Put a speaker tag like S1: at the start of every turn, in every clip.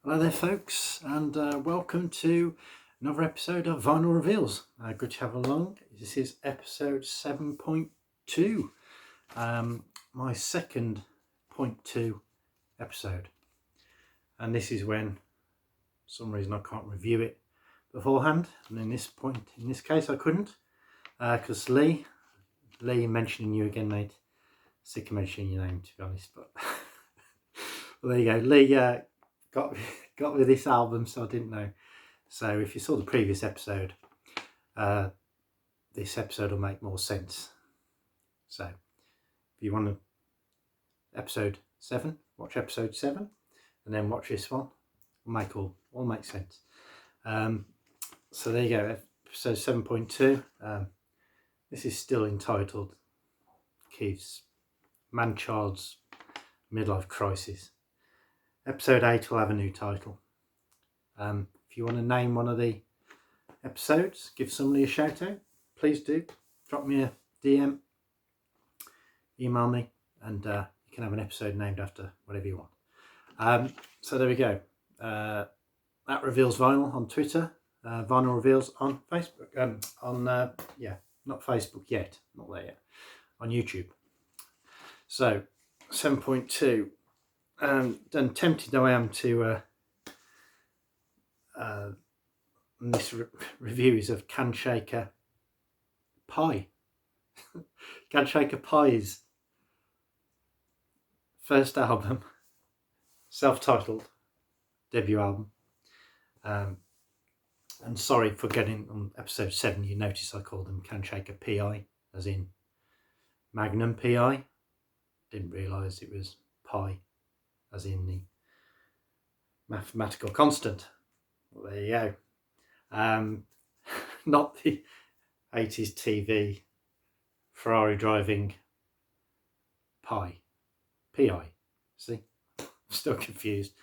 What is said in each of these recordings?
S1: Hello there folks, and welcome to another episode of Vinyl Reveals. Good to have along. This is episode 7.2, my second 0.2 episode, and this is when for some reason I can't review it beforehand, and in this case I couldn't, because Lee mentioning you again, mate. Sick of mentioning your name, to be honest, but well, there you go. Lee got me this album, so I didn't know. So if you saw the previous episode, this episode will make more sense. So if you want episode 7, watch episode 7, and then watch this one. It'll all make sense. So there you go, episode 7.2. This is still entitled Keith's Man-Child's Midlife Crisis. Episode 8 will have a new title. If you want to name one of the episodes, give somebody a shout out, please do. Drop me a DM, email me, and you can have an episode named after whatever you want. So there we go. That Reveals Vinyl on Twitter, Vinyl Reveals on Facebook, not Facebook yet, not there yet, on YouTube. So 7.2. And tempted though I am to this review is of Canshaker PI. Canshaker PI's first album, self-titled debut album. And sorry for getting on episode 7, you notice I called them Canshaker PI, as in Magnum PI. Didn't realise it was pi, as in the mathematical constant. Well, there you go. Not the 80s TV Ferrari driving PI. See, I'm still confused.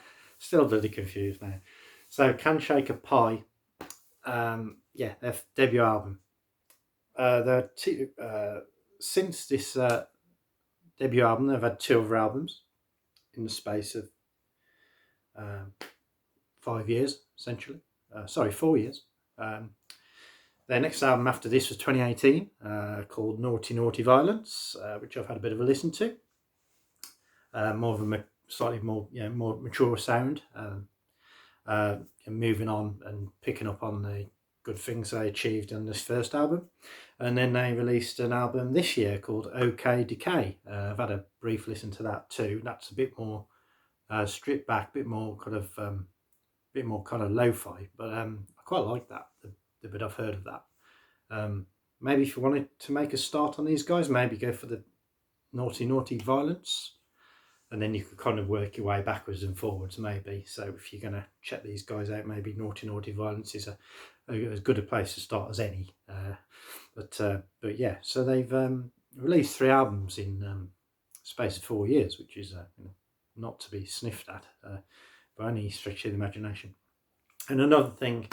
S1: Still bloody confused now. So Canshaker PI, their debut album. Since this debut album, they've had 2 other albums in the space of 5 years, essentially. 4 years. Their next album after this was 2018, called Naughty Naughty Violence, which I've had a bit of a listen to. More of a slightly more mature sound. Moving on and picking up on the good things they achieved on this first album. And then they released an album this year called OK Decay. I've had a brief listen to that too. That's a bit more stripped back, bit more kind of lo-fi, but I quite like that, the bit I've heard of that. Maybe if you wanted to make a start on these guys, maybe go for the Naughty Naughty Violence, and then you could kind of work your way backwards and forwards maybe. So if you're going to check these guys out, maybe Naughty Naughty Violence is as good a place to start as any. But yeah, so they've released 3 albums in space of 4 years, which is not to be sniffed at by any stretch of the imagination. And another thing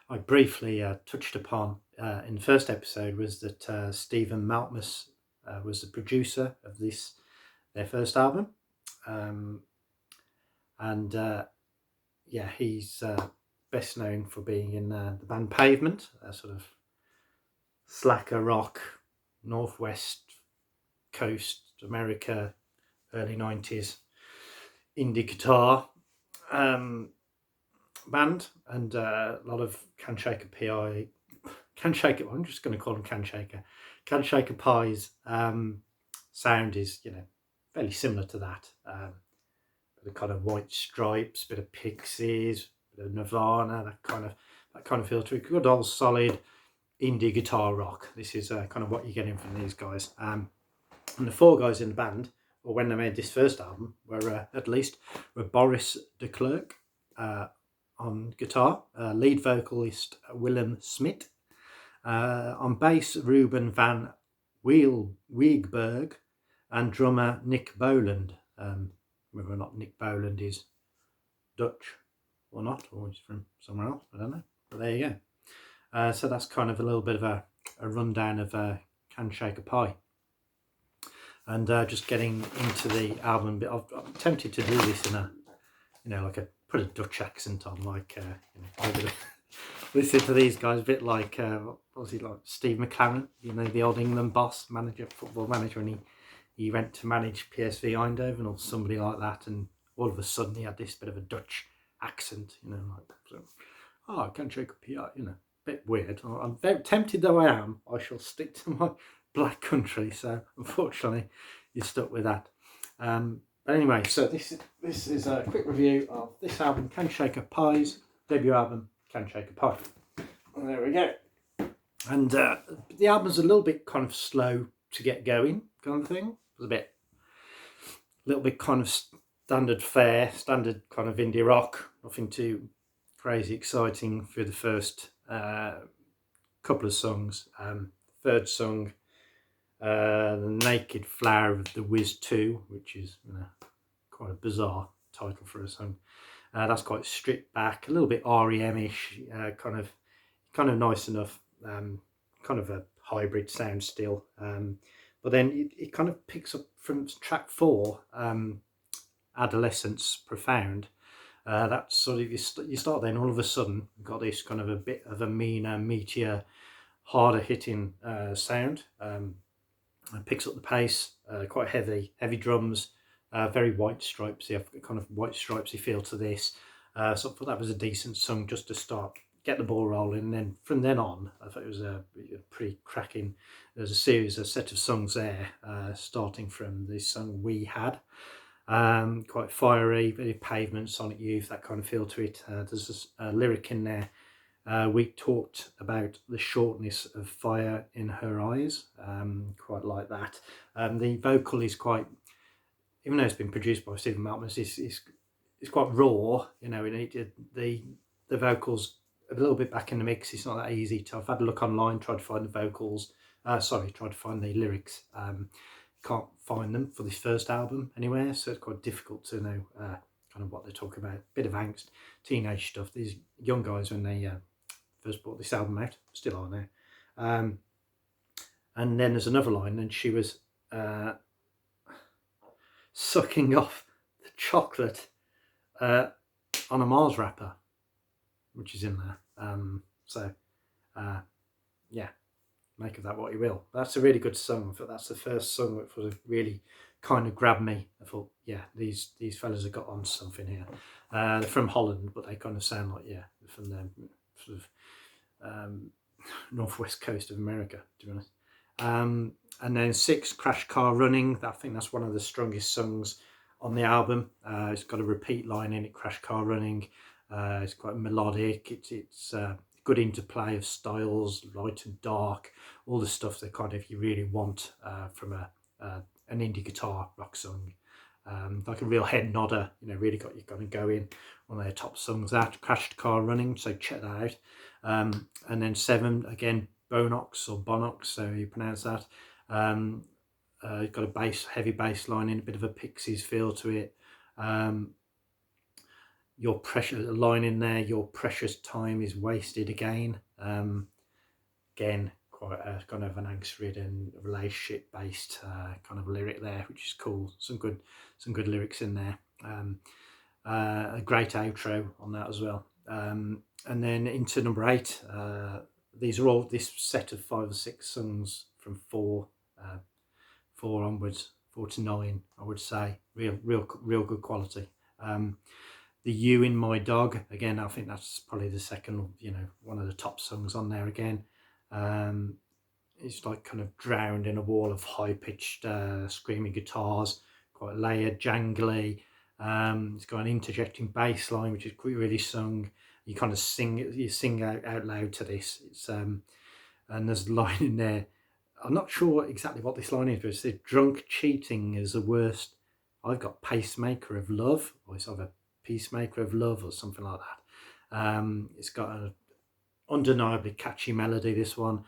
S1: I briefly touched upon in the first episode was that Stephen Maltmus was the producer of their first album. He's best known for being in the band Pavement, a sort of slacker rock, northwest coast America, early 90s indie guitar band, and a lot of Canshaker PI. I'm just going to call them Canshaker PI's sound is fairly similar to that. The kind of White Stripes, bit of Pixies, bit of Nirvana, that kind of feel to it. Good old solid indie guitar rock. This is kind of what you're getting from these guys. And the 4 guys in the band, or when they made this first album, were Boris de Klerk on guitar, lead vocalist Willem Smit, on bass Ruben van Wiegberg, and drummer Nick Boland. Whether or not Nick Boland is Dutch or not, or he's from somewhere else, I don't know. But there you go. So that's kind of a little bit of a rundown of Canshaker PI. And just getting into the album, I'm tempted to do this in a put a Dutch accent on, like listen to these guys a bit like what was he, like Steve McLaren, the old England boss manager, football manager, and he went to manage PSV Eindhoven or somebody like that, and all of a sudden he had this bit of a Dutch accent, like so. Oh, Canshaker PI, bit weird. I'm very tempted though I am. I shall stick to my black country. So unfortunately, you're stuck with that. But anyway, so this is a quick review of this album, Canshaker PI's debut album, Canshaker PI. And there we go. And the album's a little bit kind of slow to get going, kind of thing. It was a little bit kind of standard fare, standard kind of indie rock. Nothing too crazy exciting for the first couple of songs. Third song, The Naked Flower of the Whiz 2, which is quite a bizarre title for a song. That's quite stripped back, a little bit REM-ish, kind of nice enough, kind of a hybrid sound still. But then it kind of picks up from track 4, Adolescence Profound. That's sort of, you start then, all of a sudden you've got this kind of a bit of a meaner, meatier, harder hitting sound. It picks up the pace, quite heavy drums, very white stripesy, kind of white stripesy feel to this. So I thought that was a decent song just to start, get the ball rolling, and then from then on I thought it was a pretty cracking. There's a set of songs there, starting from this song We Had. Quite fiery, very Pavement, Sonic Youth, that kind of feel to it. There's a lyric in there, we talked about the shortness of fire in her eyes. Quite like that. The vocal is quite, even though it's been produced by Stephen Maltman, it's quite raw, the vocals a little bit back in the mix. It's not that easy to, I've had a look online, tried to find the vocals, tried to find the lyrics. Can't find them for this first album anywhere, so it's quite difficult to know kind of what they're talking about. Bit of angst, teenage stuff. These young guys, when they first brought this album out, still are now. And then there's another line, and she was sucking off the chocolate on a Mars wrapper, which is in there. Yeah, make of that what you will. That's a really good song. That's the first song that was really kind of grabbed me. I thought, yeah, these fellas have got on something here. They're from Holland, but they kind of sound like, from the sort of northwest coast of America, to be honest. And then 6, Crash Car Running. I think that's one of the strongest songs on the album. It's got a repeat line in it, Crash Car Running. It's quite melodic. It's good interplay of styles, light and dark, all the stuff that kind of you really want from an indie guitar rock song. Like a real head nodder, really got you kind of going. One of their top songs, that Crashed Car Running, so check that out. And then 7, again, Bonox or Bonox, so you pronounce that. Got a heavy bass line in, a bit of a Pixies feel to it. Your precious line in there, your precious time is wasted again. Again, quite a kind of an angst-ridden, relationship based kind of lyric there, which is cool. Some good lyrics in there. A great outro on that as well. And then into number 8. These are all this set of 5 or 6 songs from 4 onwards, 4 to 9, I would say. Real good quality. The You in My Dog, again, I think that's probably the second, one of the top songs on there again. It's like kind of drowned in a wall of high-pitched screaming guitars, quite layered, jangly. It's got an interjecting bass line, which is really sung. You kind of sing out loud to this. It's and there's a line in there. I'm not sure exactly what this line is, but it says, drunk cheating is the worst. I've got pacemaker of love, or it's either peacemaker of love or something like that. It's got an undeniably catchy melody, this one.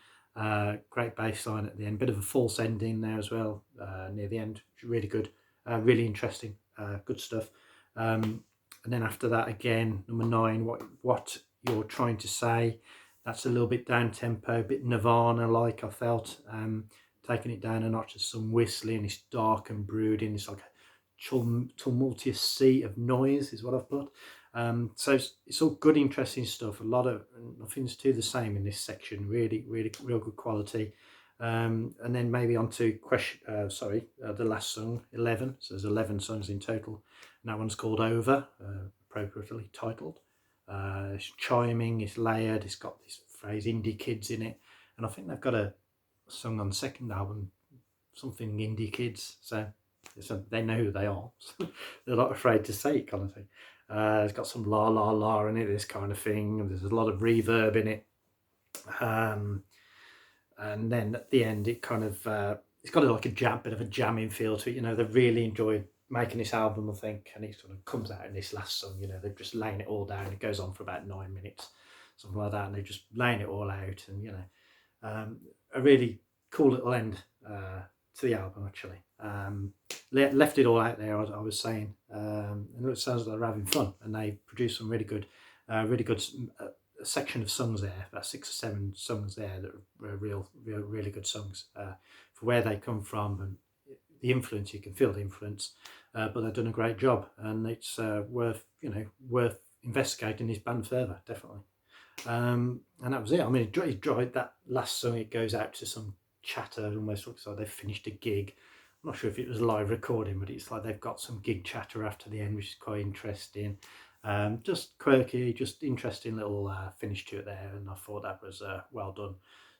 S1: Great bass line at the end, bit of a false ending there as well, near the end. Really good, really interesting, good stuff. And then after that, again, number 9, what you're trying to say. That's a little bit down tempo, a bit Nirvana like, I felt. Taking it down a notch, there's some whistling. It's dark and brooding. It's like a tumultuous sea of noise is what I've put. So it's all good, interesting stuff. A lot of nothing's too the same in this section. Really, really, real good quality. And then maybe on to the last song, 11. So there's 11 songs in total. And that one's called Over, appropriately titled. It's chiming, it's layered, it's got this phrase indie kids in it. And I think they've got a song on the second album, something indie kids. So they know who they are. They're not afraid to say it, kind of thing. It's got some la la la in it, this kind of thing. And there's a lot of reverb in it. And then at the end, it kind of it's got like a bit of a jamming feel to it. You know, they really enjoyed making this album, I think, and it sort of comes out in this last song. You know, they're just laying it all down. It goes on for about 9 minutes, something like that, and they're just laying it all out. And you know, a really cool little end to the album, actually. Left it all out there, I was saying, and it sounds like they're having fun, and they produced some really good a section of songs there, about 6 or 7 songs there that are really good songs for where they come from, and the influence. You can feel the influence, but they've done a great job, and it's worth investigating this band further, definitely. And that was it. I mean, it dried that last song. It goes out to some chatter, almost looks like they've finished a gig. I'm not sure if it was a live recording, but it's like they've got some gig chatter after the end, which is quite interesting. Just quirky, just interesting little finish to it there, and I thought that was well done.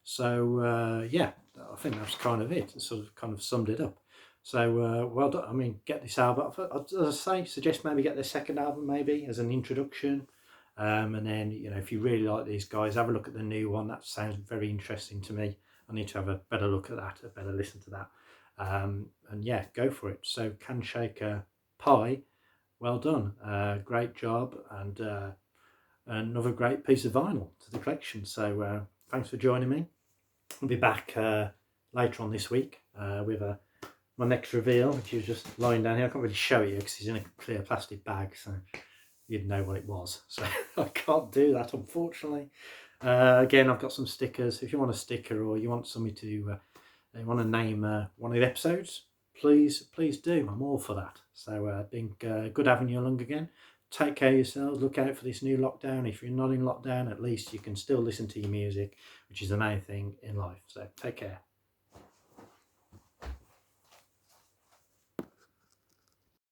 S1: So yeah, I think that's kind of it. It sort of kind of summed it up. So well done. I mean, get this album. As I say, suggest maybe get their second album maybe as an introduction. And then, you know, if you really like these guys, have a look at the new one. That sounds very interesting to me. I need to have a better look at that, a better listen to that. And yeah, go for it. So Canshaker PI, well done. Great job, and another great piece of vinyl to the collection. So thanks for joining me. I'll be back later on this week with my next reveal, which is just lying down here. I can't really show you because it's in a clear plastic bag, so you'd know what it was. So I can't do that, unfortunately. Again, I've got some stickers. If you want a sticker, or you want somebody to you want to name one of the episodes, please do. I'm all for that. So being good having you along again. Take care of yourselves. Look out for this new lockdown. If you're not in lockdown, at least you can still listen to your music, which is the main thing in life. So take care.